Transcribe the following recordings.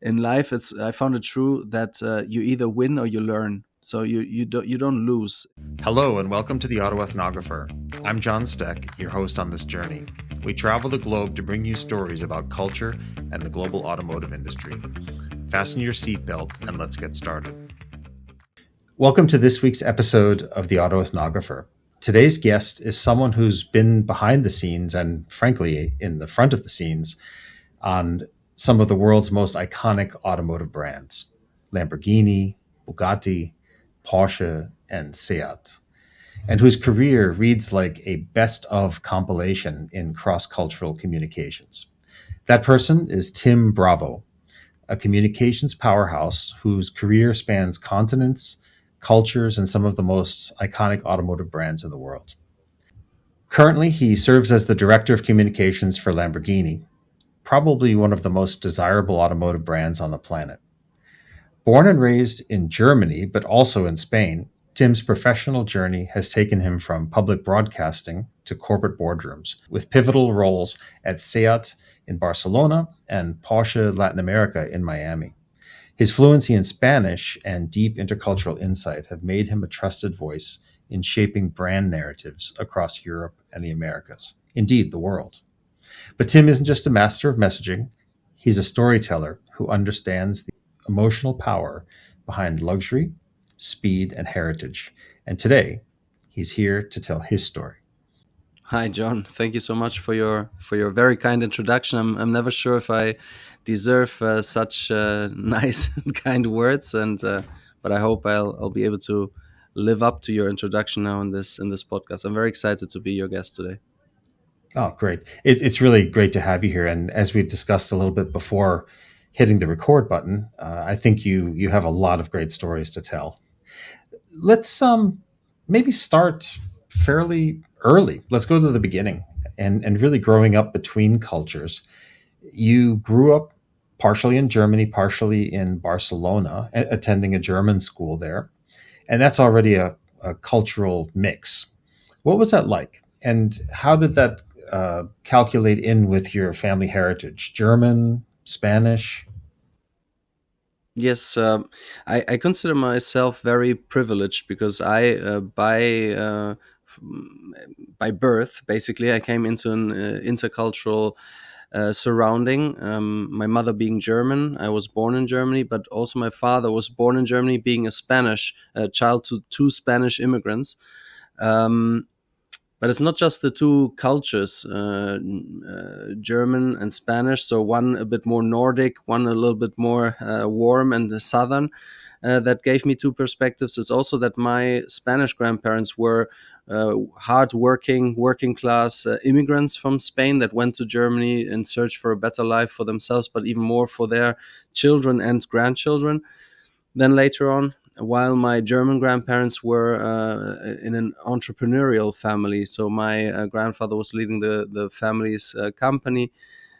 in life, I found it true that you either win or you learn. So you don't lose. Hello and welcome to the Auto Ethnographer. I'm John Stech, your host on this journey. We travel the globe to bring you stories about culture and the global automotive industry. Fasten your seatbelt and let's get started. Welcome to this week's episode of the Auto Ethnographer. Today's guest is someone who's been behind the scenes and, frankly, in the front of the scenes on some of the world's most iconic automotive brands: Lamborghini, Bugatti, Porsche, and Seat, and whose career reads like a best of compilation in cross-cultural communications. That person is Tim Bravo, a communications powerhouse whose career spans continents, cultures, and some of the most iconic automotive brands in the world. Currently, he serves as the Director of Communications for Lamborghini, probably one of the most desirable automotive brands on the planet. Born and raised in Germany, but also in Spain, Tim's professional journey has taken him from public broadcasting to corporate boardrooms, with pivotal roles at Seat in Barcelona and Porsche Latin America in Miami. His fluency in Spanish and deep intercultural insight have made him a trusted voice in shaping brand narratives across Europe and the Americas, indeed the world. But Tim isn't just a master of messaging. He's a storyteller who understands the emotional power behind luxury, speed, and heritage. And today, he's here to tell his story. Hi, John. Thank you so much for your very kind introduction. I'm never sure if I deserve such nice and kind words, but I hope I'll be able to live up to your introduction now in this podcast. I'm very excited to be your guest today. Oh, great! It's really great to have you here. And as we discussed a little bit before hitting the record button, I think you have a lot of great stories to tell. Let's maybe start fairly early. Let's go to the beginning and really growing up between cultures. You grew up partially in Germany, partially in Barcelona, attending a German school there. And that's already a cultural mix. What was that like? And how did that calculate in with your family heritage? German, Spanish? Yes, I consider myself very privileged because by birth, basically, I came into an intercultural surrounding. My mother being German, I was born in Germany, but also my father was born in Germany, being a Spanish child to two Spanish immigrants. But it's not just the two cultures, German and Spanish. So one a bit more Nordic, one a little bit more warm and southern. That gave me two perspectives. It's also that my Spanish grandparents were hard-working, working-class immigrants from Spain that went to Germany in search for a better life for themselves, but even more for their children and grandchildren. Then later on, while my German grandparents were in an entrepreneurial family. So my grandfather was leading the family's company.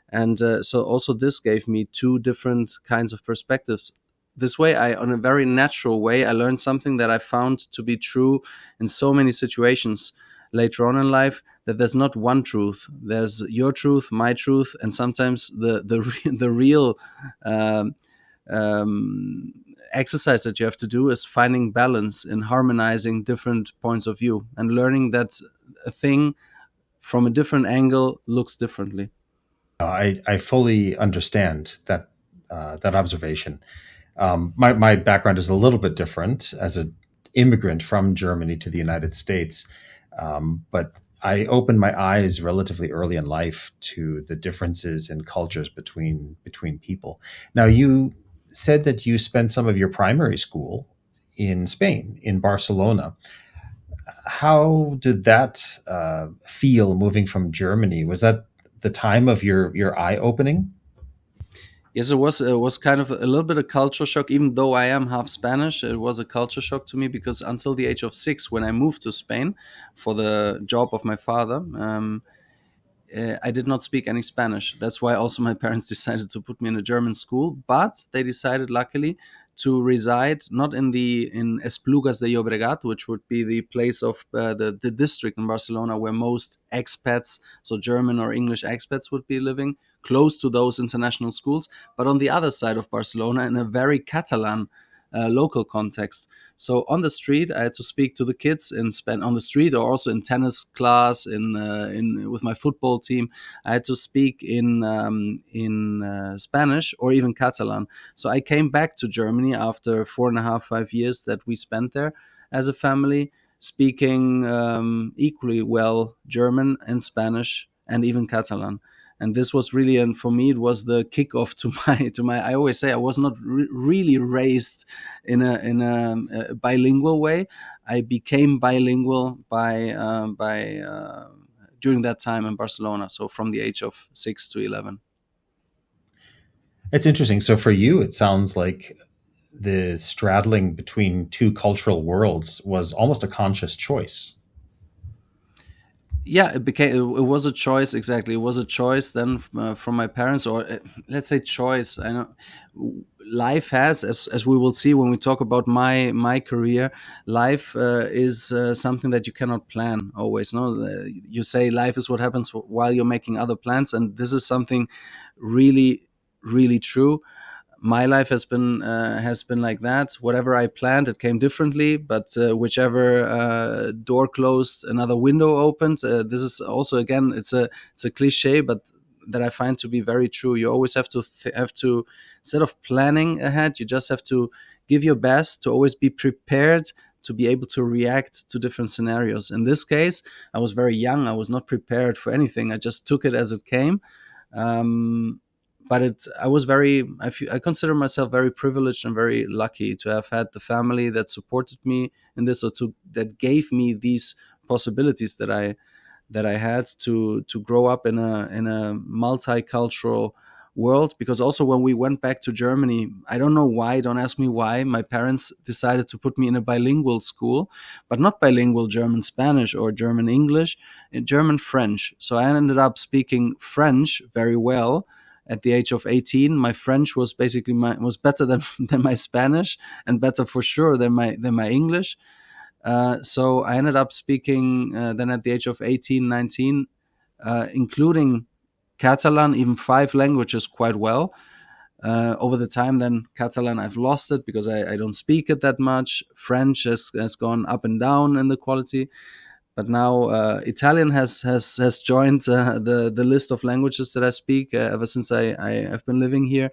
And so also this gave me two different kinds of perspectives. This way, on a very natural way, I learned something that I found to be true in so many situations later on in life, that there's not one truth. There's your truth, my truth, and sometimes the real exercise that you have to do is finding balance in harmonizing different points of view and learning that a thing from a different angle looks differently. I fully understand that observation. My background is a little bit different as an immigrant from Germany to the United States, but I opened my eyes relatively early in life to the differences in cultures between people. Now, you said that you spent some of your primary school in Spain, in Barcelona. How did that feel moving from Germany? Was that the time of your eye opening? Yes, it was kind of a little bit of culture shock. Even though I am half Spanish, it was a culture shock to me because until the age of 6, when I moved to Spain for the job of my father, I did not speak any Spanish. That's why also my parents decided to put me in a German school. But they decided, luckily, to reside not in Esplugas de Llobregat, which would be the place of the district in Barcelona where most expats, so German or English expats, would be living, close to those international schools, but on the other side of Barcelona in a very Catalan local context. So on the street, I had to speak to the kids on the street, or also in tennis class, in with my football team. I had to speak in Spanish or even Catalan. So I came back to Germany after 4.5, 5 years that we spent there as a family, speaking equally well German and Spanish and even Catalan. And this was really, and for me, it was the kickoff to my. I always say I was not really raised in a bilingual way. I became bilingual by during that time in Barcelona. So from the age of 6 to 11. It's interesting. So for you, it sounds like the straddling between two cultural worlds was almost a conscious choice. Yeah, it was a choice. Exactly, it was a choice then from my parents, or let's say choice. I know life has, as we will see when we talk about my career, life is something that you cannot plan always. No, you say life is what happens while you're making other plans, and this is something really, really true. My life has been like that. Whatever I planned, it came differently. But whichever door closed, another window opened. This is also, again, it's a cliche, but that I find to be very true. You always have to instead of planning ahead, you just have to give your best to always be prepared to be able to react to different scenarios. In this case, I was very young. I was not prepared for anything. I just took it as it came. Um, but I was I consider myself very privileged and very lucky to have had the family that supported me in this, or that gave me these possibilities that I had to grow up in a multicultural world. Because also when we went back to Germany, I don't know why, don't ask me why, my parents decided to put me in a bilingual school, but not bilingual German Spanish or German English, German French. So I ended up speaking French very well at the age of 18. My French was basically was better than than my Spanish, and better for sure than my English. So I ended up speaking then at the age of 18, 19, including Catalan, even 5 languages quite well. Over the time, then Catalan, I've lost it because I don't speak it that much. French has gone up and down in the quality. But now Italian has joined the list of languages that I speak ever since I have been living here,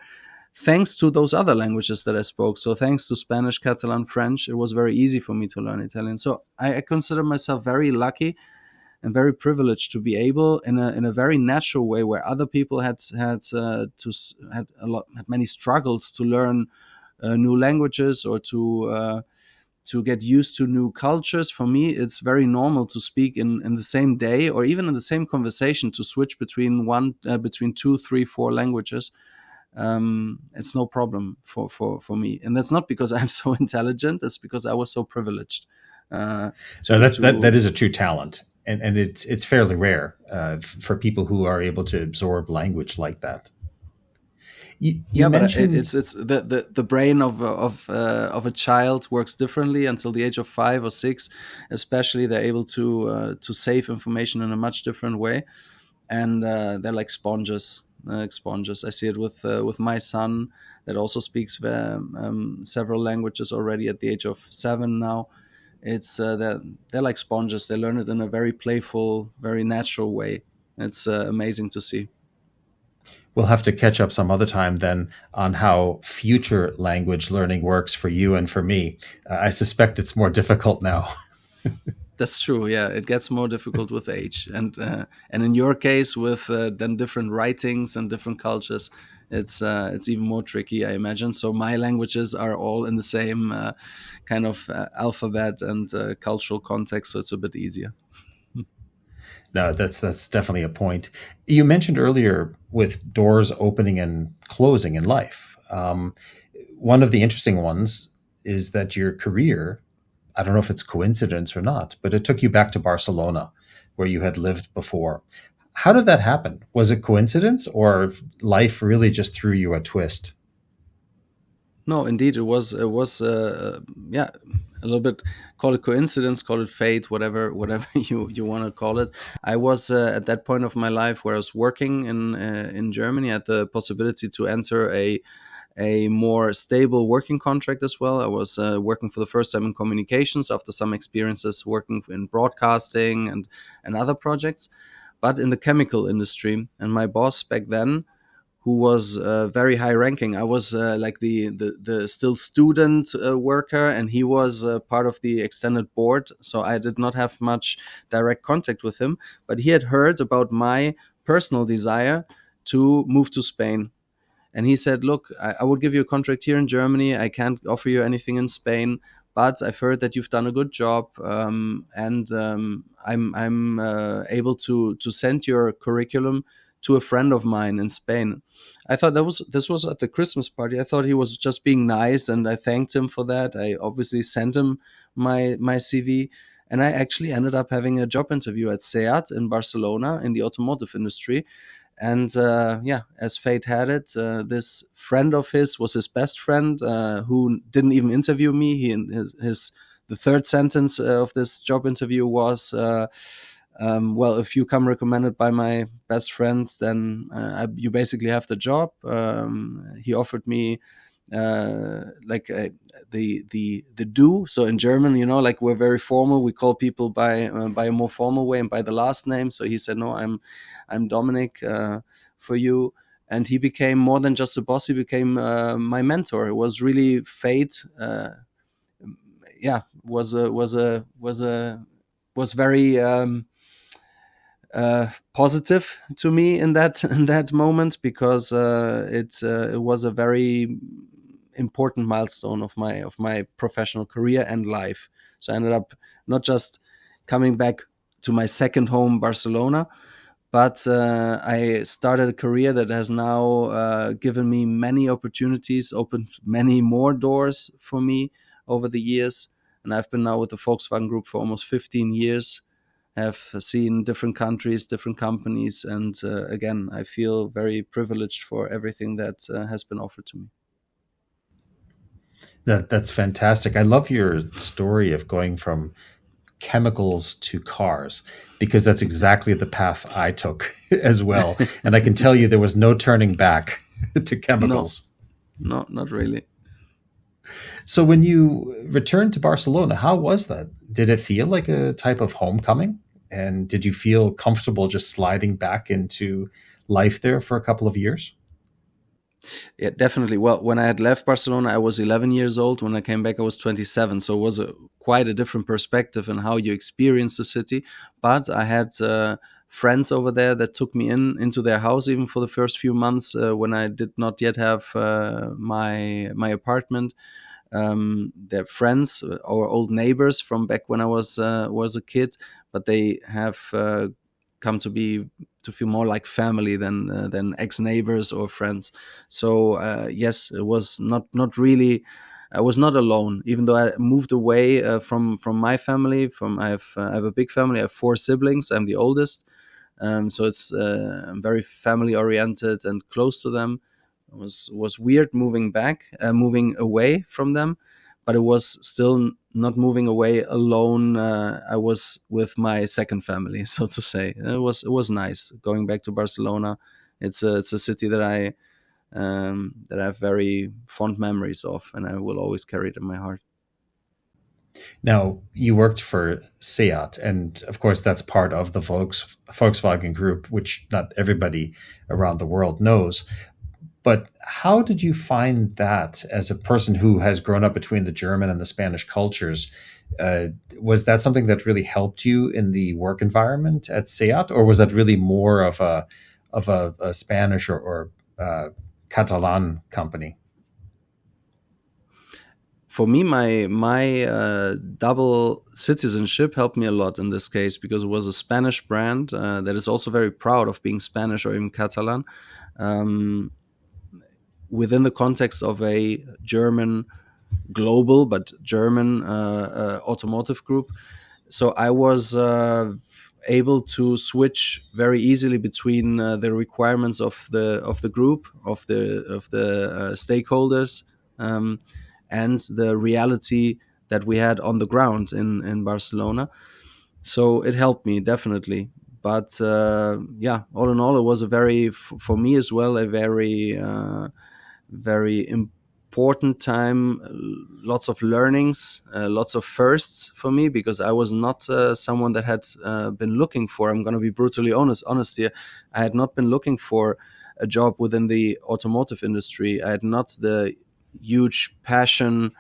thanks to those other languages that I spoke. So thanks to Spanish, Catalan, French, it was very easy for me to learn Italian. So I consider myself very lucky and very privileged to be able, in a very natural way, where other people had many struggles to learn new languages, or to get used to new cultures. For me, it's very normal to speak in the same day, or even in the same conversation, to switch between 2, 3, 4 languages. It's no problem for me, and that's not because I'm so intelligent. It's because I was so privileged. So that is a true talent, and it's fairly rare for people who are able to absorb language like that. You But mentioned it's the brain of a child works differently until the age of 5 or 6, especially. They're able to save information in a much different way, and they're like sponges. Like sponges. I see it with my son that also speaks several languages already at the age of 7 now. It's they're like sponges. They learn it in a very playful, very natural way. It's amazing to see. we'll have to catch up some other time then on how future language learning works for you and for me. I suspect it's more difficult now. That's true. Yeah, it gets more difficult with age, and in your case, with then different writings and different cultures, it's even more tricky, I imagine. So my languages are all in the same kind of alphabet and cultural context, so it's a bit easier. No, that's definitely a point. You mentioned earlier with doors opening and closing in life. One of the interesting ones is that your career, I don't know if it's coincidence or not, but it took you back to Barcelona, where you had lived before. How did that happen? Was it coincidence, or life really just threw you a twist? No, indeed, yeah, a little bit, call it coincidence, call it fate, whatever you want to call it. I was at that point of my life where I was working in Germany. I had the possibility to enter a more stable working contract as well. I was working for the first time in communications after some experiences working in broadcasting and other projects, but in the chemical industry. And my boss back then, who was very high ranking. I was like the still student worker, and he was part of the extended board. So I did not have much direct contact with him, but he had heard about my personal desire to move to Spain. And he said, "Look, I will give you a contract here in Germany. I can't offer you anything in Spain, but I've heard that you've done a good job, and I'm able to send your curriculum to a friend of mine in Spain." I thought this was at the Christmas party. I thought he was just being nice, and I thanked him for that. I obviously sent him my CV, and I actually ended up having a job interview at SEAT in Barcelona in the automotive industry. And yeah, as fate had it, this friend of his was his best friend, who didn't even interview me. His the third sentence of this job interview was, well, if you come recommended by my best friend, then you basically have the job. He offered me like the do. So in German, like we're very formal. We call people by a more formal way and by the last name. So he said, "No, I'm Dominic for you." And he became more than just a boss. He became my mentor. It was really fate. Yeah, was very positive to me in that in that moment, because it was a very important milestone of my professional career and life. So I ended up not just coming back to my second home, Barcelona, but I started a career that has now given me many opportunities, opened many more doors for me over the years. And I've been now with the Volkswagen Group for almost 15 years, have seen different countries, different companies. And again, I feel very privileged for everything that has been offered to me. That's fantastic. I love your story of going from chemicals to cars, because that's exactly the path I took as well. And I can tell you there was no turning back to No, chemicals. no, not really. So when you returned to Barcelona, how was that? Did it feel like a type of homecoming? And did you feel comfortable just sliding back into life there for a couple of years? Yeah, definitely. Well, when I had left Barcelona, I was 11 years old. When I came back, I was 27. So it was quite a different perspective in how you experience the city. But I had friends over there that took me into their house even for the first few months when I did not yet have my apartment. They're friends or old neighbors from back when I was a kid, but they have come to feel more like family than ex neighbors or friends. So yes, it was not really. I was not alone, even though I moved away from my family. I have a big family. I have four siblings. I'm the oldest, so it's I'm very family oriented and close to them. It was weird moving away from them, but it was still not moving away alone. I was with my second family, so to say. It was nice going back to Barcelona. It's a city that I have very fond memories of, and I will always carry it in my heart. Now, you worked for SEAT, and of course, that's part of the Volkswagen Group, which not everybody around the world knows. But how did you find that as a person who has grown up between the German and the Spanish cultures? Uh, was that something that really helped you in the work environment at SEAT, or was that really more of a Spanish or Catalan company? For me, my double citizenship helped me a lot in this case, because it was a Spanish brand that is also very proud of being Spanish or even Catalan, um, within the context of a German global but German automotive group. So I was able to switch very easily between the requirements of the group, of the stakeholders, and the reality that we had on the ground in Barcelona. So it helped me definitely. But yeah, all in all, it was a very, for me as well, a very very important time. Lots of learnings, lots of firsts for me, because I was not someone that had been looking for. I'm going to be brutally honest here. I had not been looking for a job within the automotive industry. I had not the huge passion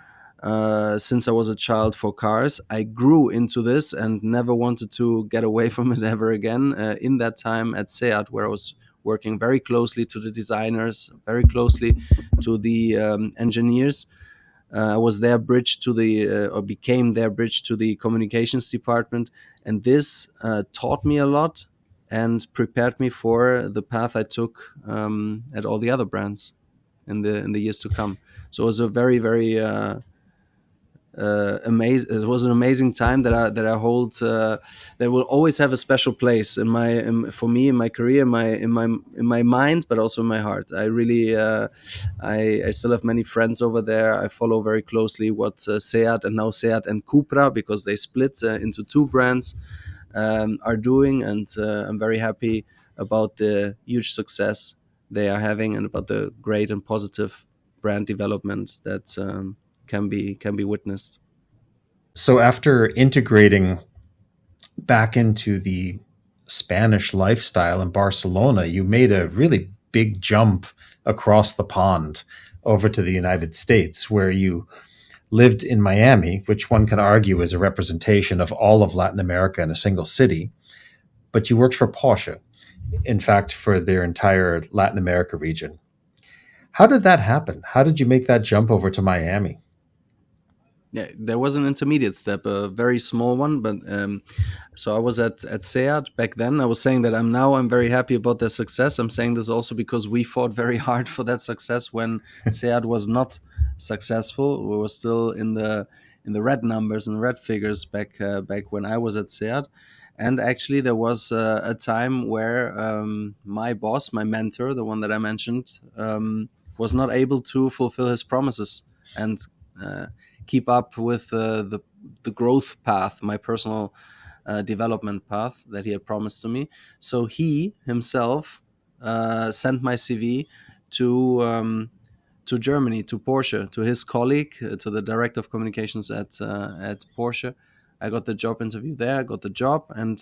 since I was a child for cars. I grew into this and never wanted to get away from it ever again. In that time at SEAT, where I was working very closely to the designers, very closely to the engineers. I was their bridge to the, or became their bridge to the communications department. And this taught me a lot and prepared me for the path I took at all the other brands in the years to come. So it was a very, very amazing. It was an amazing time that I hold. That will always have a special place for me in my career, in my mind, but also in my heart. I really, I still have many friends over there. I follow very closely what SEAT and now SEAT and Cupra, because they split into two brands, are doing, and I'm very happy about the huge success they are having and about the great and positive brand development that can be witnessed. So after integrating back into the Spanish lifestyle in Barcelona, you made a really big jump across the pond over to the United States, where you lived in Miami, which one can argue is a representation of all of Latin America in a single city. But you worked for Porsche, in fact, for their entire Latin America region. How did that happen? How did you make that jump over to Miami? Yeah, there was an intermediate step, a very small one, but so I was at SEAT back then. I was saying that I'm very happy about their success. I'm saying this also because we fought very hard for that success when SEAT was not successful. We were still in the red numbers and red figures back when I was at SEAT. And actually, there was a time where my boss, my mentor, the one that I mentioned, was not able to fulfill his promises and uh, keep up with the growth path, my personal development path that he had promised to me. So he himself sent my CV to to Germany, to Porsche, to his colleague, to the director of communications at Porsche. I got the job interview there. I got the job, and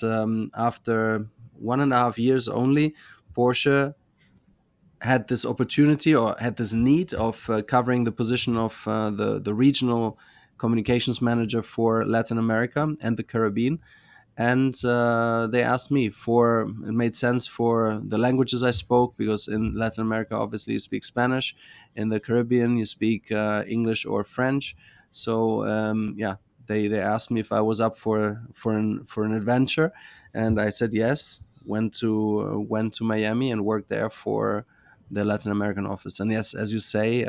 after 1.5 years only, Porsche had this opportunity, or had this need of covering the position of the regional communications manager for Latin America and the Caribbean. And they asked me for, it made sense for the languages I spoke, because in Latin America, obviously, you speak Spanish. In the Caribbean, you speak English or French. So yeah, they asked me if I was up for an adventure, and I said yes. Went to Miami and worked there for the Latin American office. And yes, as you say,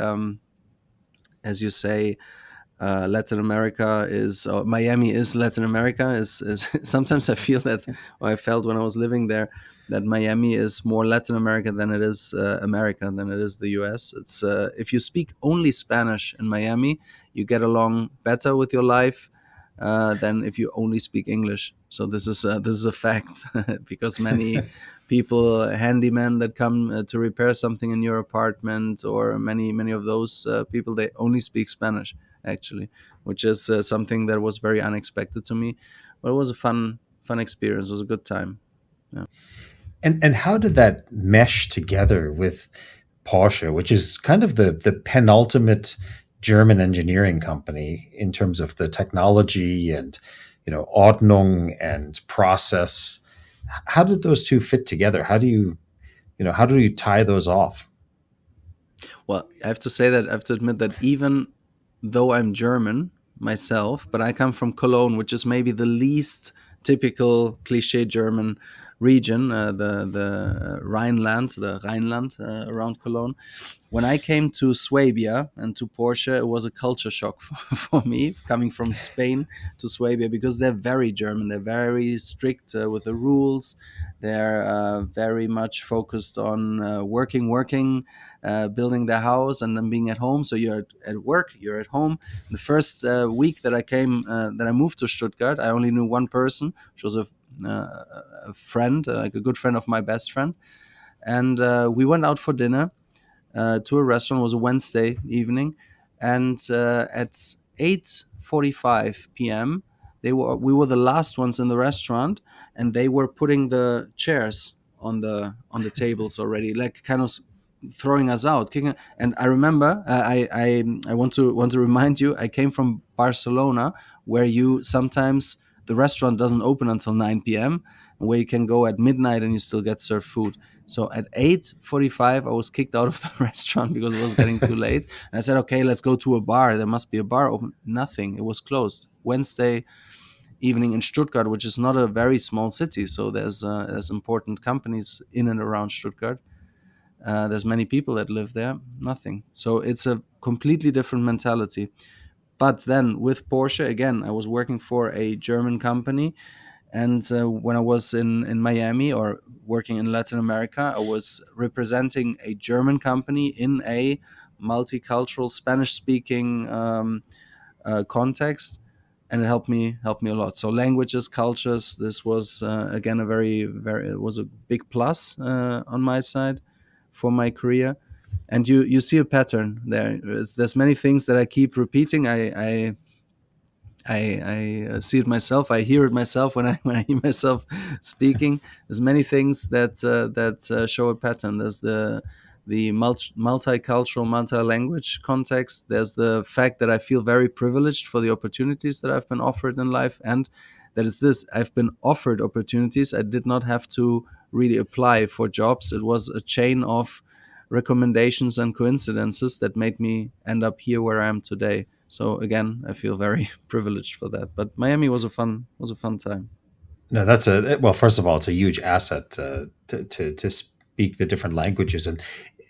Latin America is, or Miami is Latin America. Is sometimes I feel that, or I felt when I was living there, that Miami is more Latin America than it is America, than it is the U.S. It's if you speak only Spanish in Miami, you get along better with your life than if you only speak English. So this is a fact because many people, handymen that come to repair something in your apartment, or many of those people, they only speak Spanish, actually, which is something that was very unexpected to me. But it was a fun experience. It was a good time. Yeah. And how did that mesh together with Porsche, which is kind of the penultimate German engineering company in terms of the technology and Ordnung and process? How did those two fit together? How do you tie those off? Well, I have to admit that even though I'm German myself, but I come from Cologne, which is maybe the least typical cliche German region, the Rhineland, around Cologne. When I came to Swabia and to Porsche, it was a culture shock for me, coming from Spain to Swabia, because they're very German. They're very strict with the rules. They're very much focused on working, building their house and then being at home. So you're at work, you're at home. The first week that I moved to Stuttgart, I only knew one person, which was a friend, like a good friend of my best friend. And we went out for dinner to a restaurant. It was a Wednesday evening, and at 8:45 p.m. We were the last ones in the restaurant, and they were putting the chairs on the tables already, like kind of throwing us out, kicking. And I remember, I want to remind you, I came from Barcelona, where you sometimes the restaurant doesn't open until 9 p.m., where you can go at midnight and you still get served food. So at 8:45, I was kicked out of the restaurant because it was getting too late. And I said, okay, let's go to a bar. There must be a bar open. Nothing. It was closed. Wednesday evening in Stuttgart, which is not a very small city. So there's important companies in and around Stuttgart. There's many people that live there. Nothing. So it's a completely different mentality. But then with Porsche, again, I was working for a German company. And when I was in Miami or working in Latin America, I was representing a German company in a multicultural Spanish-speaking context, and it helped me a lot. So languages, cultures. This was again it was a big plus on my side for my career. And you see a pattern there. There's many things that I keep repeating. I see it myself. I hear it myself when I hear myself speaking. There's many things that show a pattern. There's the multicultural, multi-language context. There's the fact that I feel very privileged for the opportunities that I've been offered in life, and that is this: I've been offered opportunities. I did not have to really apply for jobs. It was a chain of recommendations and coincidences that made me end up here where I am today. So again, I feel very privileged for that. But Miami was a fun time. No, well. First of all, it's a huge asset to speak the different languages, and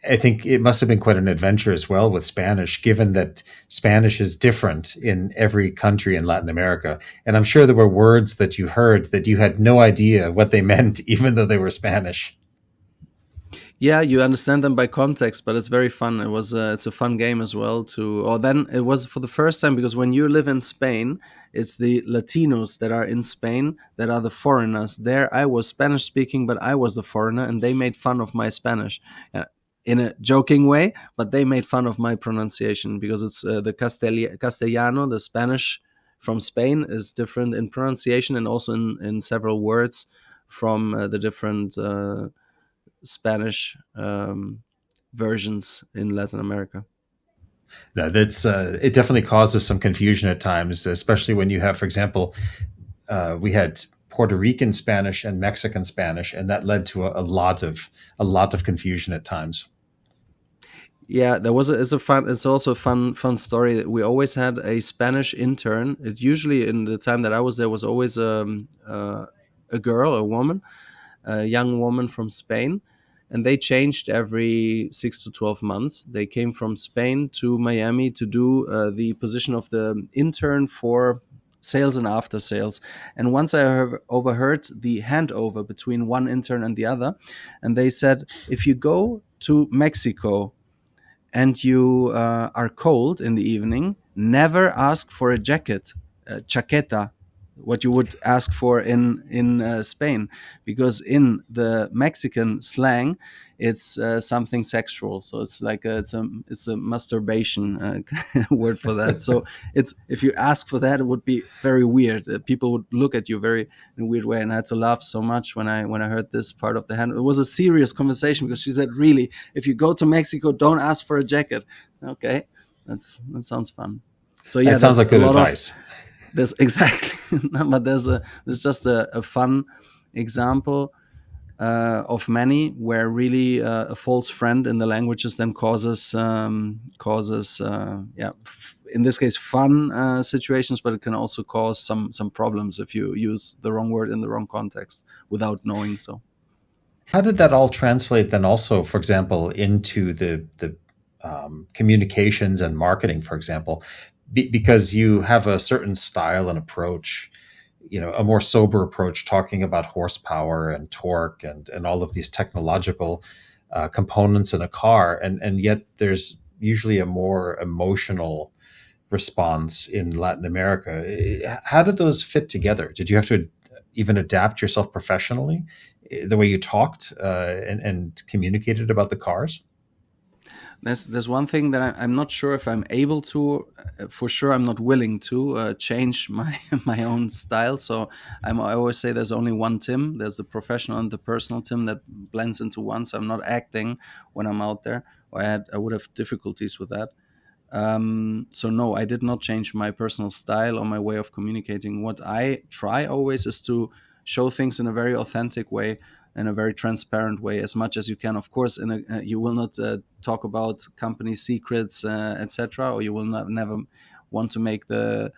I think it must have been quite an adventure as well with Spanish, given that Spanish is different in every country in Latin America. And I'm sure there were words that you heard that you had no idea what they meant, even though they were Spanish. Yeah, you understand them by context, but it's very fun. It's a fun game as well. Or then it was for the first time, because when you live in Spain, it's the Latinos that are in Spain that are the foreigners. There, I was Spanish speaking, but I was the foreigner, and they made fun of my Spanish. In a joking way, but they made fun of my pronunciation, because it's the Castellano, the Spanish from Spain, is different in pronunciation and also in several words from the different Spanish versions in Latin America. No, that's it definitely causes some confusion at times, especially when you have, for example, we had Puerto Rican Spanish and Mexican Spanish, and that led to a lot of confusion at times. Yeah, it's also a fun story. We always had a Spanish intern. It usually, in the time that I was there, was always a girl, a woman, a young woman from Spain, and they changed every 6 to 12 months. They came from Spain to Miami to do the position of the intern for sales and after sales. And once I overheard the handover between one intern and the other, and they said, if you go to Mexico and you are cold in the evening, never ask for a jacket, chaqueta, what you would ask for in Spain, because in the Mexican slang, it's something sexual. So it's like it's a masturbation word for that. So it's, if you ask for that, it would be very weird. People would look at you very in a weird way, and I had to laugh so much when I heard this part of the hand. It was a serious conversation, because she said, "Really, if you go to Mexico, don't ask for a jacket." Okay, that sounds fun. So yeah, That sounds like good advice. There's exactly, but there's just a fun example of many where really a false friend in the languages then causes in this case fun situations, but it can also cause some problems if you use the wrong word in the wrong context without knowing so. How did that all translate then also, for example, into the communications and marketing, for example, because you have a certain style and approach, a more sober approach, talking about horsepower and torque and all of these technological components in a car, and yet there's usually a more emotional response in Latin America. How did those fit together? Did you have to even adapt yourself professionally, the way you talked and communicated about the cars? There's one thing that I'm not sure if I'm able to. For sure, I'm not willing to change my my own style. So I always say there's only one Tim. There's the professional and the personal Tim that blends into one. So I'm not acting when I'm out there, or I would have difficulties with that. So no, I did not change my personal style or my way of communicating. What I try always is to show things in a very authentic way, in a very transparent way, as much as you can. Of course, you will not talk about company secrets, etc., or you will not never want to make the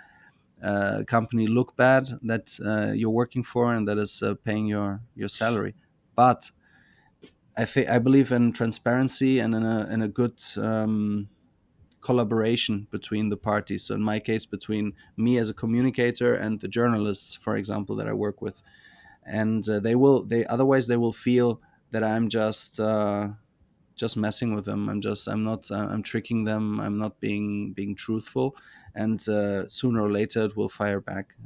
company look bad that you're working for and that is paying your salary. But I believe in transparency and in a good collaboration between the parties. So in my case, between me as a communicator and the journalists, for example, that I work with, and they otherwise they will feel that I'm just messing with them. I'm not I'm tricking them. I'm not being truthful, and sooner or later it will fire back.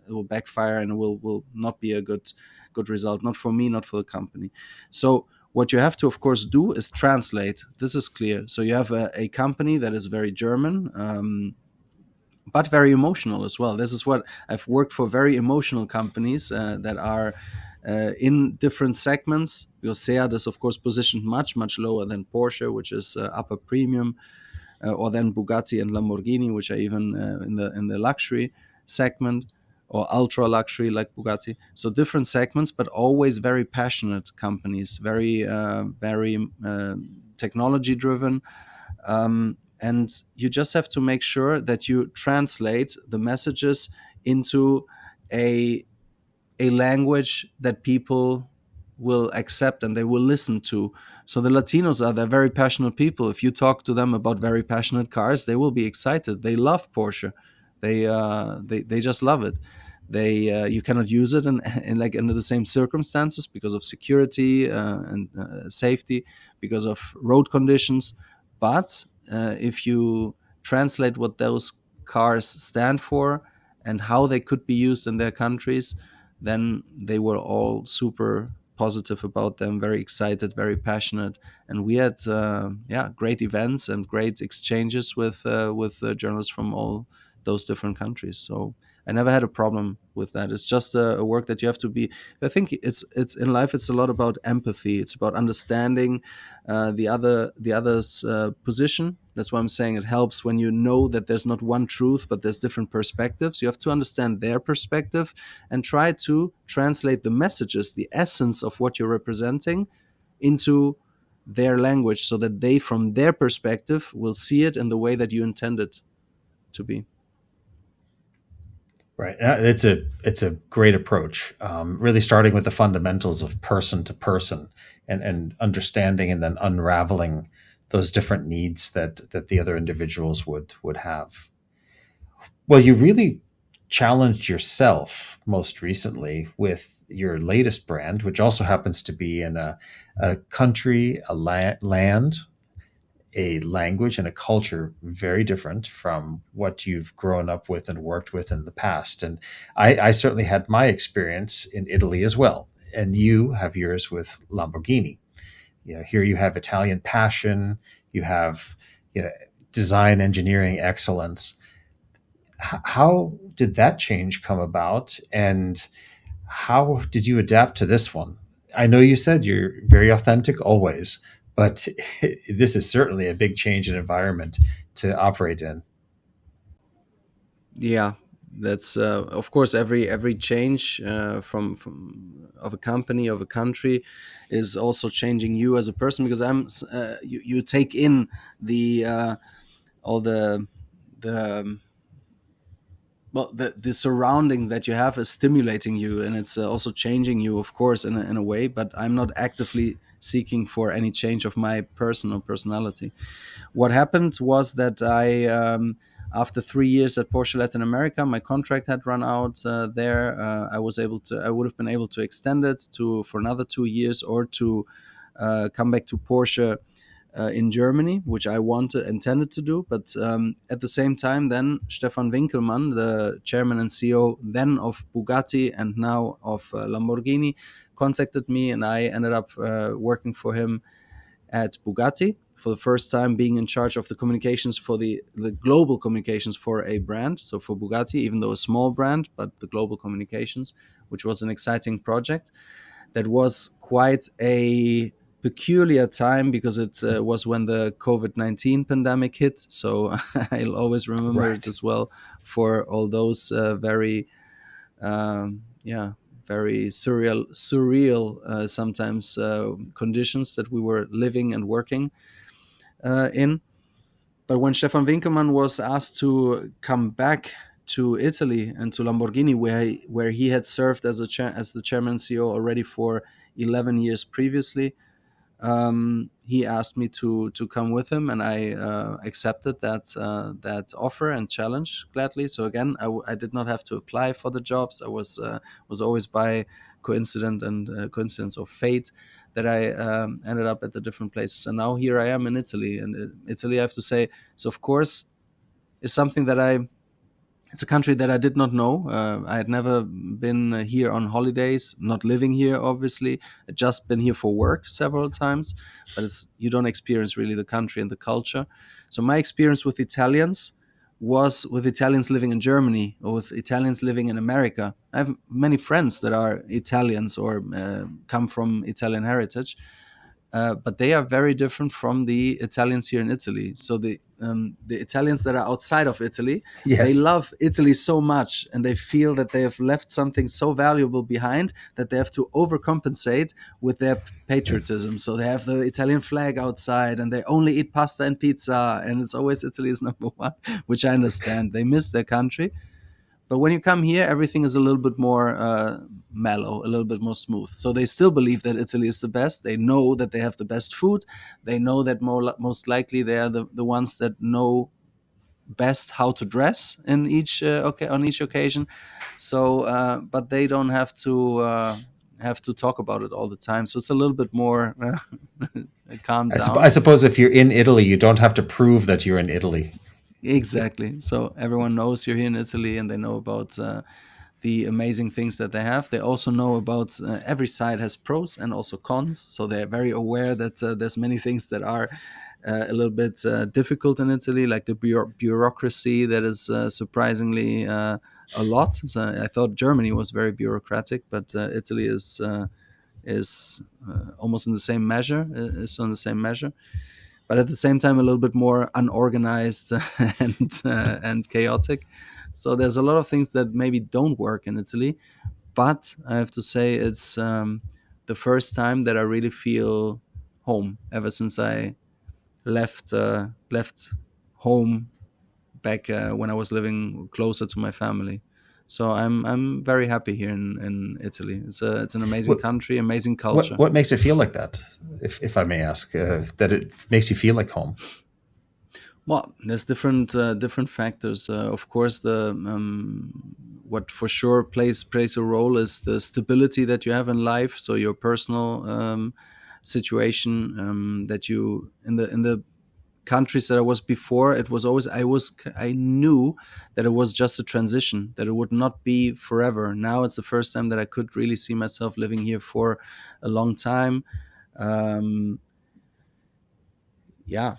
It will backfire, and it will not be a good result. Not for me, not for the company. So what you have to, of course, do is translate. This is clear. So you have a company that is very German. But very emotional as well. This is what I've worked for, very emotional companies that are in different segments. Because Seat is, of course, positioned much lower than Porsche, which is upper premium, or then Bugatti and Lamborghini, which are even in the luxury segment, or ultra luxury like Bugatti. So different segments, but always very passionate companies, very technology driven. And you just have to make sure that you translate the messages into a a language that people will accept and they will listen to. So the Latinos are they're very passionate people. If you talk to them about very passionate cars, they will be excited. They love Porsche. They just love it. They You cannot use it in like under the same circumstances because of security and safety, because of road conditions. But if you translate what those cars stand for and how they could be used in their countries, then they were all super positive about them, very excited, very passionate, and we had great events and great exchanges with journalists from all those different countries. So I never had a problem with that. It's just a work that you have to be. I think it's in life. It's a lot about empathy. It's about understanding the other's position. That's why I'm saying it helps when you know that there's not one truth, but there's different perspectives. You have to understand their perspective and try to translate the messages, the essence of what you're representing, into their language, so that they, from their perspective, will see it in the way that you intend it to be. Right. It's a great approach. Really starting with the fundamentals of person to person, and understanding and then unraveling those different needs that the other individuals would have. Well, you really challenged yourself most recently with your latest brand, which also happens to be in a country, land, a language, and a culture very different from what you've grown up with and worked with in the past. And I certainly had my experience in Italy as well. And you have yours with Lamborghini. Here you have Italian passion, you have, design engineering excellence. How did that change come about, and how did you adapt to this one? I know you said you're very authentic always, but this is certainly a big change in environment to operate in. Yeah, that's of course every change from of a company, of a country, is also changing you as a person, because you take in the all the well, the surrounding that you have is stimulating you, and it's also changing you, of course, in a way. But I'm not actively seeking for any change of my personal personality. What happened was that after 3 years at Porsche Latin America, my contract had run out there. I would have been able to extend it for another 2 years, or to come back to Porsche in Germany, which I intended to do. But at the same time, then Stefan Winkelmann, the chairman and CEO then of Bugatti and now of Lamborghini, contacted me, and I ended up working for him at Bugatti for the first time, being in charge of the communications for the global communications for a brand. So for Bugatti, even though a small brand, but the global communications, which was an exciting project. That was quite a peculiar time because it was when the COVID-19 pandemic hit. So I'll always remember it Right. as well for all those yeah, very surreal sometimes conditions that we were living and working in. But when Stefan Winkelmann was asked to come back to Italy and to Lamborghini, where he had served as as the chairman CEO already for 11 years previously, he asked me to come with him, and I accepted that offer and challenge gladly. So again, I did not have to apply for the jobs. I was always by coincidence of fate that I ended up at the different places, and now here I am in Italy. And Italy, I have to say, so of course, is something that it's a country that I did not know. I had never been here on holidays, not living here, obviously. I'd just been here for work several times, but you don't experience really the country and the culture. So my experience with Italians was with Italians living in Germany or with Italians living in America. I have many friends that are Italians or come from Italian heritage, but they are very different from the Italians here in Italy. So the Italians that are outside of Italy, they Yes. love Italy so much, and they feel that they have left something so valuable behind that they have to overcompensate with their patriotism. So they have the Italian flag outside, and they only eat pasta and pizza, and it's always Italy is number one, which I understand. They miss their country. But when you come here, everything is a little bit more mellow, a little bit more smooth. So they still believe that Italy is the best. They know that they have the best food. They know that most likely they are the ones that know best how to dress in on each occasion. So, but they don't have to talk about it all the time. So it's a little bit more calmed I down. suppose if you're in Italy, you don't have to prove that you're in Italy. Exactly. So everyone knows you're here in Italy, and they know about the amazing things that they have. They also know about every side has pros and also cons. So they're very aware that there's many things that are a little bit difficult in Italy, like the bureaucracy that is surprisingly a lot. So I thought Germany was very bureaucratic, but Italy is almost in the same measure. Is on the same measure, but at the same time a little bit more unorganized and chaotic. So there's a lot of things that maybe don't work in Italy, but I have to say it's the first time that I really feel home ever since I left home back when I was living closer to my family. So I'm very happy here in Italy. It's an amazing What country, amazing culture. what makes it feel like that? If I may ask, that it makes you feel like home. Well, there's different factors. Of course, the what for sure plays a role is the stability that you have in life. So your personal situation that you in the countries that I was before, it was always I knew that it was just a transition, that it would not be forever. Now it's the first time that I could really see myself living here for a long time. Um, yeah,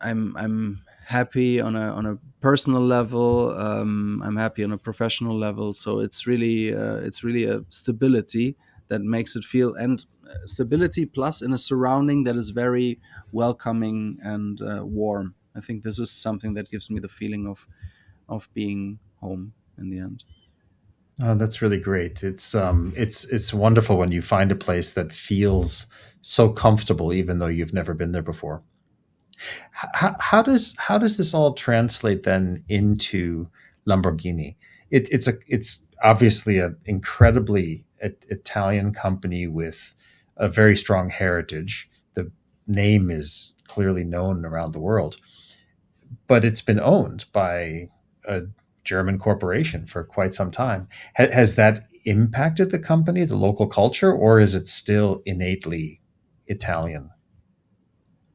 I'm happy on a personal level. I'm happy on a professional level. So it's really a stability that makes it feel, and stability plus in a surrounding that is very welcoming and warm. I think this is something that gives me the feeling of being home in the end. Oh, that's really great. It's wonderful when you find a place that feels so comfortable, even though you've never been there before. How does this all translate then into Lamborghini? It's obviously an incredibly Italian company with a very strong heritage. The name is clearly known around the world, but it's been owned by a German corporation for quite some time. Has that impacted the company, the local culture, or is it still innately Italian?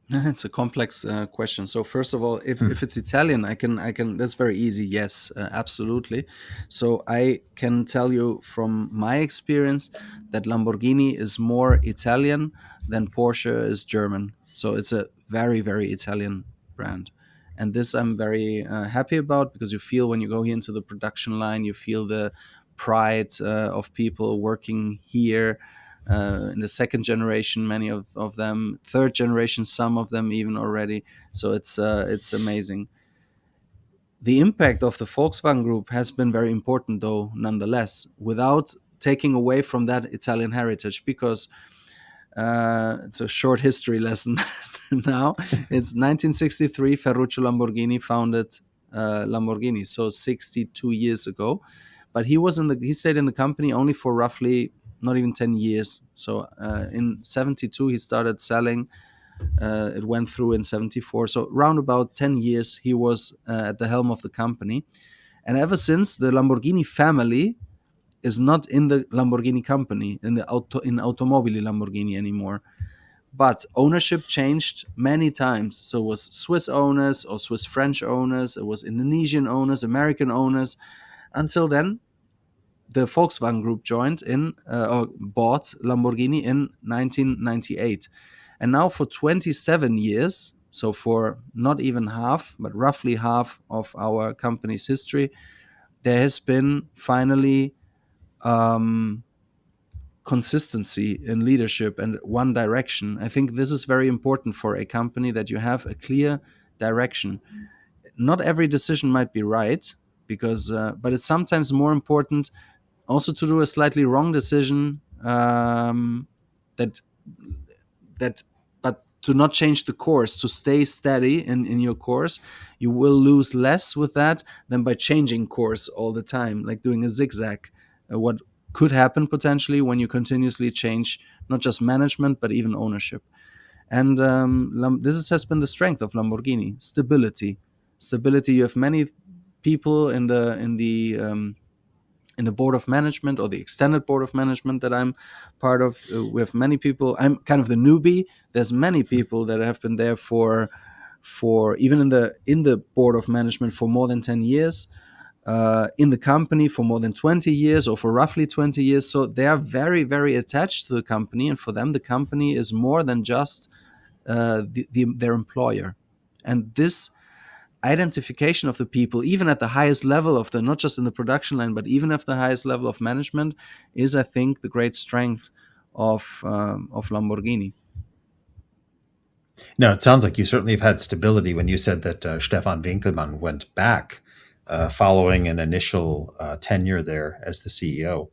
It's a complex question. So first of all, Hmm. if it's Italian, I can. That's very easy. Yes, absolutely. So I can tell you from my experience that Lamborghini is more Italian than Porsche is German. So it's a very very Italian brand, and this I'm very happy about, because you feel when you go here into the production line, you feel the pride of people working here in the second generation, many of them, third generation, some of them even already. So it's amazing. The impact of the Volkswagen Group has been very important, though, nonetheless, without taking away from that Italian heritage, because it's a short history lesson now. It's 1963, Ferruccio Lamborghini founded Lamborghini, so 62 years ago. But he stayed in the company only for roughly not even 10 years. So in 72 he started selling. It went through in 74. So round about 10 years he was at the helm of the company. And ever since, the Lamborghini family is not in the Lamborghini company, in Automobili Lamborghini anymore. But ownership changed many times. So it was Swiss owners or Swiss French owners, it was Indonesian owners, American owners. Until then, the Volkswagen Group joined in or bought Lamborghini in 1998. And now for 27 years, so for not even half, but roughly half of our company's history, there has been finally um, consistency in leadership and one direction. I think this is very important for a company, that you have a clear direction. Not every decision might be right, because, but it's sometimes more important also to do a slightly wrong decision, that that but to not change the course, to stay steady in your course. You will lose less with that than by changing course all the time, like doing a zigzag. What could happen potentially when you continuously change not just management but even ownership. And has been the strength of Lamborghini: stability. You have many people in the board of management, or the extended board of management that I'm part of. We have many people. I'm kind of the newbie. There's many people that have been there for even in the board of management for more than 10 years, in the company for more than 20 years, or for roughly 20 years. So they are very very attached to the company, and for them the company is more than just their employer. And this identification of the people, even at the highest level of the, not just in the production line, but even at the highest level of management, is, I think, the great strength of Lamborghini. No, it sounds like you certainly have had stability when you said that Stefan Winkelmann went back following an initial tenure there as the CEO.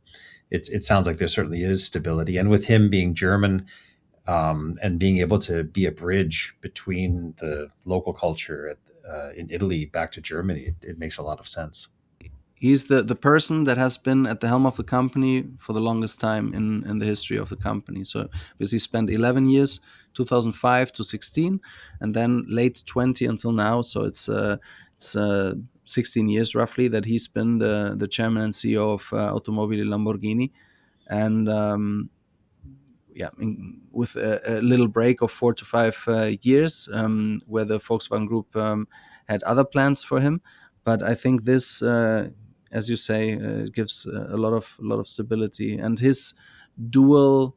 It sounds like there certainly is stability. And with him being German, and being able to be a bridge between the local culture in Italy back to Germany, it makes a lot of sense. He's the person that has been at the helm of the company for the longest time in the history of the company. So because he spent 11 years, 2005 to 16, and then late 20 until now. So it's 16 years roughly that he's been the chairman and CEO of Automobili Lamborghini. And yeah, with a little break of 4 to 5 years, where the Volkswagen Group had other plans for him. But I think this, as you say, gives a lot of stability. And his dual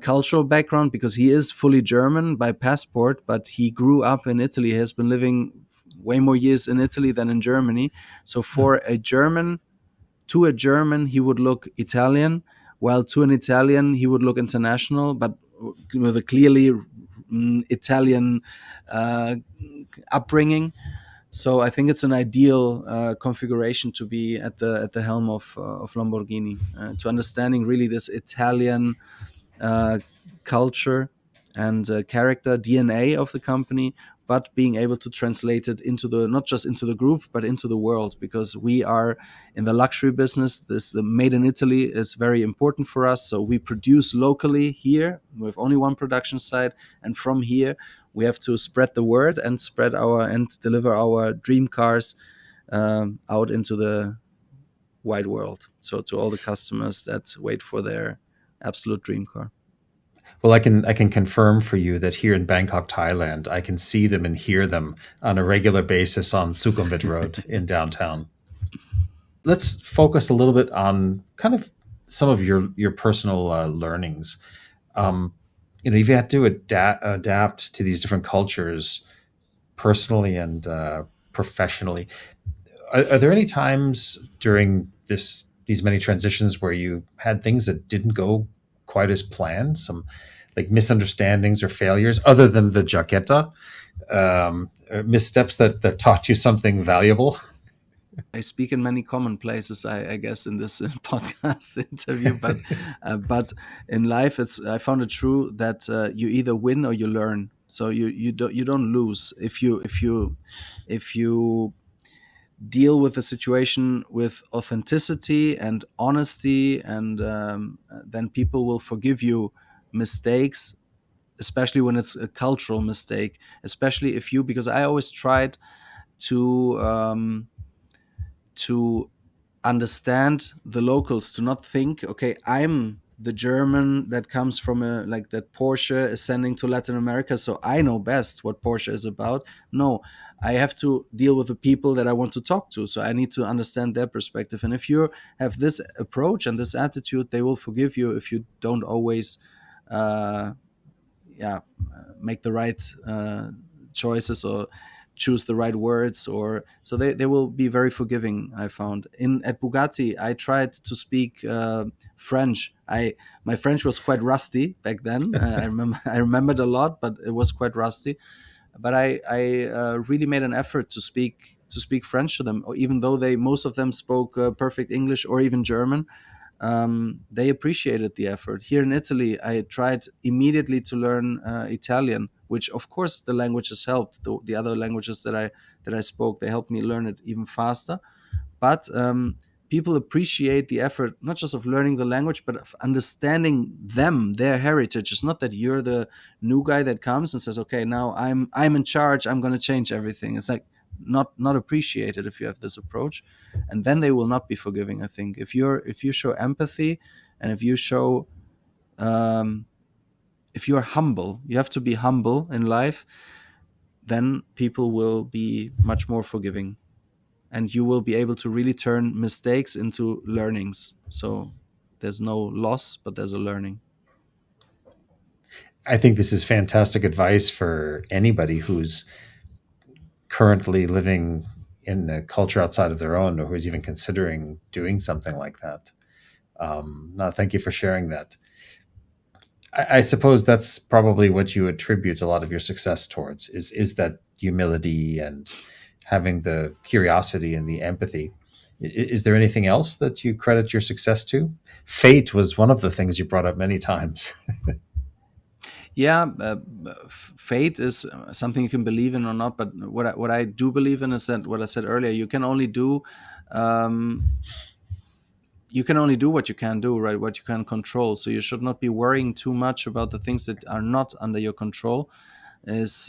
cultural background, because he is fully German by passport, but he grew up in Italy. He has been living way more years in Italy than in Germany. So for a German, to a German, he would look Italian, while to an Italian, he would look international, but with a clearly Italian uh, upbringing. So I think it's an ideal configuration to be at the helm of Lamborghini, to understanding really this Italian uh, culture and character DNA of the company, but being able to translate it into the, not just into the group but into the world, because we are in the luxury business. The made in Italy is very important for us. So we produce locally here. We have only one production site, and from here we have to spread the word and deliver our dream cars out into the wide world. So to all the customers that wait for their absolute dream car. Well, I can confirm for you that here in Bangkok, Thailand, I can see them and hear them on a regular basis on Sukhumvit Road in downtown. Let's focus a little bit on kind of some of your personal learnings. Um, you've had to adapt to these different cultures personally and professionally. Are there any times during these many transitions where you had things that didn't go quite as planned, some like misunderstandings or failures, other than the jaqueta, missteps that taught you something valuable? I speak in many common places, I guess, in this podcast interview. But in life, I found it true that you either win or you learn. So you don't lose if you deal with the situation with authenticity and honesty, and then people will forgive you mistakes, especially when it's a cultural mistake. Especially if you, because I always tried to to understand the locals, to not think, okay, I'm the German that comes from a, like, that Porsche is sending to Latin America, so I know best what Porsche is about. No, I have to deal with the people that I want to talk to, so I need to understand their perspective. And if you have this approach and this attitude, they will forgive you if you don't always uh, yeah make the right choices, or choose the right words, or so they will be very forgiving. I found in at Bugatti, I tried to speak French. My French was quite rusty back then. I remembered a lot, but it was quite rusty. But I really made an effort to speak French to them, even though they, most of them, spoke perfect English or even German. They appreciated the effort. Here in Italy, I tried immediately to learn Italian, which of course the language has helped. The other languages that I spoke, they helped me learn it even faster. But people appreciate the effort, not just of learning the language, but of understanding them, their heritage. It's not that you're the new guy that comes and says, "Okay, now I'm in charge. I'm going to change everything." It's like not appreciated if you have this approach, and then they will not be forgiving. I think if you show empathy, and um, if you're humble, you have to be humble in life. Then people will be much more forgiving, and you will be able to really turn mistakes into learnings. So there's no loss, but there's a learning. I think this is fantastic advice for anybody who's currently living in a culture outside of their own, or who's even considering doing something like that. No, thank you for sharing that. I suppose that's probably what you attribute a lot of your success towards, is that humility and having the curiosity and the empathy. Is there anything else that you credit your success to? Fate was one of the things you brought up many times. Yeah, fate is something you can believe in or not. But what I do believe in is that what I said earlier, um, you can only do what you can do, right? What you can control. So you should not be worrying too much about the things that are not under your control. Is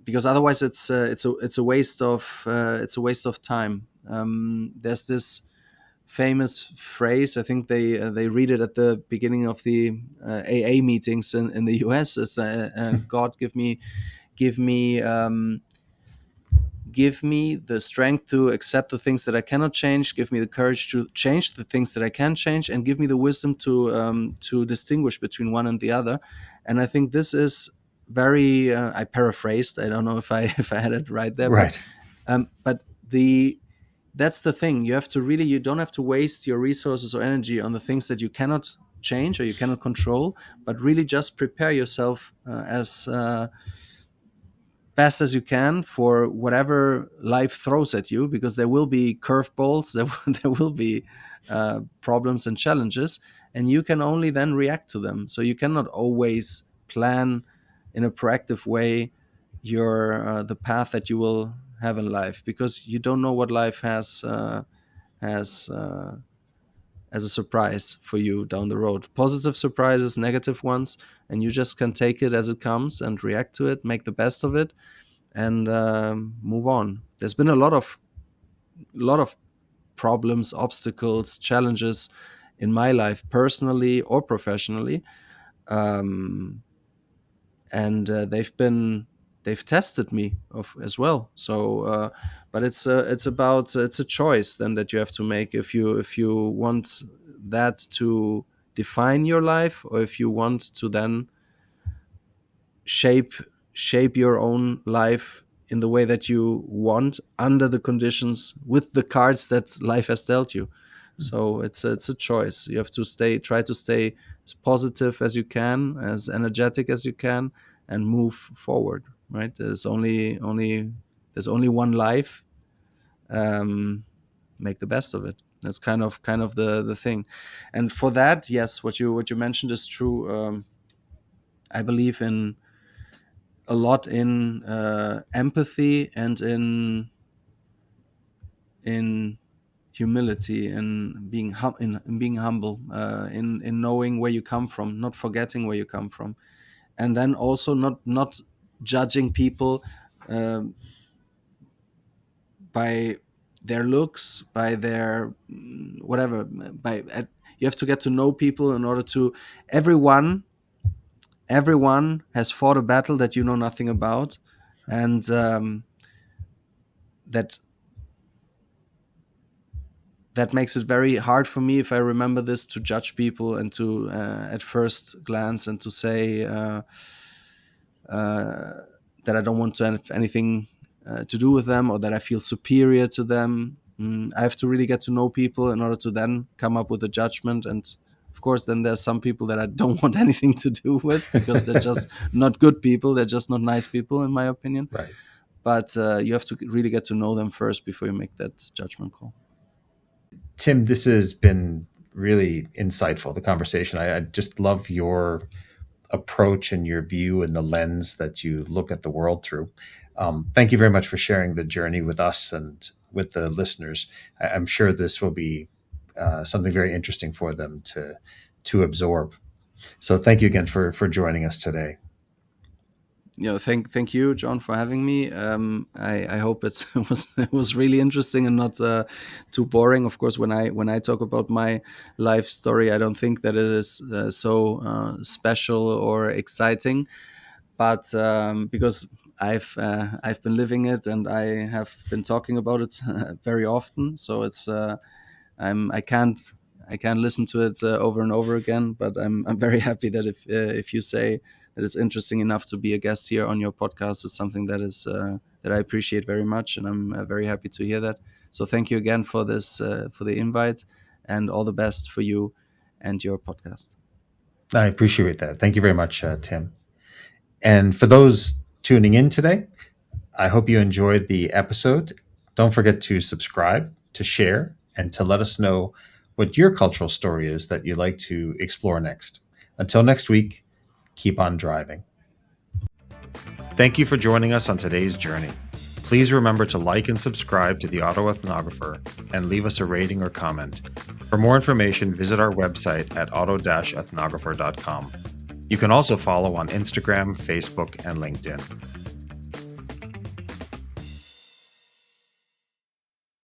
Because otherwise it's a waste of time. There's this famous phrase. I think they read it at the beginning of the AA meetings in the US. Is God, give me give me the strength to accept the things that I cannot change. Give me the courage to change the things that I can change, and give me the wisdom to distinguish between one and the other. And I think this is very. I paraphrased. I don't know if I if I had it right there, but Right. but the that's the thing. You don't have to waste your resources or energy on the things that you cannot change or you cannot control, but really just prepare yourself as best as you can for whatever life throws at you, because there will be curveballs, there will be problems and challenges, and you can only then react to them. So you cannot always plan in a proactive way your the path that you will have in life, because you don't know what life has as a surprise for you down the road. Positive surprises, negative ones, and you just can take it as it comes and react to it, make the best of it, and move on. There's been a lot of problems, obstacles, challenges in my life, personally or professionally. And they've tested me as well. So, but it's a choice then that you have to make if you want that to define your life, or if you want to then shape your own life in the way that you want, under the conditions, with the cards that life has dealt you. So it's a choice. You have to try to stay as positive as you can, as energetic as you can, and move forward. Right? There's only one life. Make the best of it. That's kind of the thing. And for that, yes, what you mentioned is true. I believe in a lot in empathy and in humility, and in being humble, in knowing where you come from, not forgetting where you come from, and then also not judging people by their looks, by their whatever. You have to get to know people in order to. Everyone has fought a battle that you know nothing about, and that makes it very hard for me, if I remember this, to judge people and to at first glance, and to say that I don't want to have anything to do with them, or that I feel superior to them. I have to really get to know people in order to then come up with a judgment. And of course, then there's some people that I don't want anything to do with, because they're just not good people. They're just not nice people, in my opinion. Right. But you have to really get to know them first before you make that judgment call. Tim, this has been really insightful, the conversation. I just love your approach and your view and the lens that you look at the world through. Thank you very much for sharing the journey with us and with the listeners. I'm sure this will be something very interesting for them to absorb. So thank you again for joining us today. Thank you, John, for having me. I hope it was really interesting and not too boring. Of course, when I talk about my life story, I don't think that it is so special or exciting, but because I've been living it, and I have been talking about it very often. So it's I can't listen to it over and over again. But I'm very happy that if you say that it's interesting enough to be a guest here on your podcast, it's something that is that I appreciate very much, and I'm very happy to hear that. So thank you again for this for the invite, and all the best for you and your podcast. I appreciate that. Thank you very much, Tim. And for those tuning in today, I hope you enjoyed the episode. Don't forget to subscribe, to share, and to let us know what your cultural story is that you'd like to explore next. Until next week, keep on driving. Thank you for joining us on today's journey. Please remember to like and subscribe to the Auto Ethnographer, and leave us a rating or comment. For more information, visit our website at auto-ethnographer.com. You can also follow on Instagram, Facebook, and LinkedIn.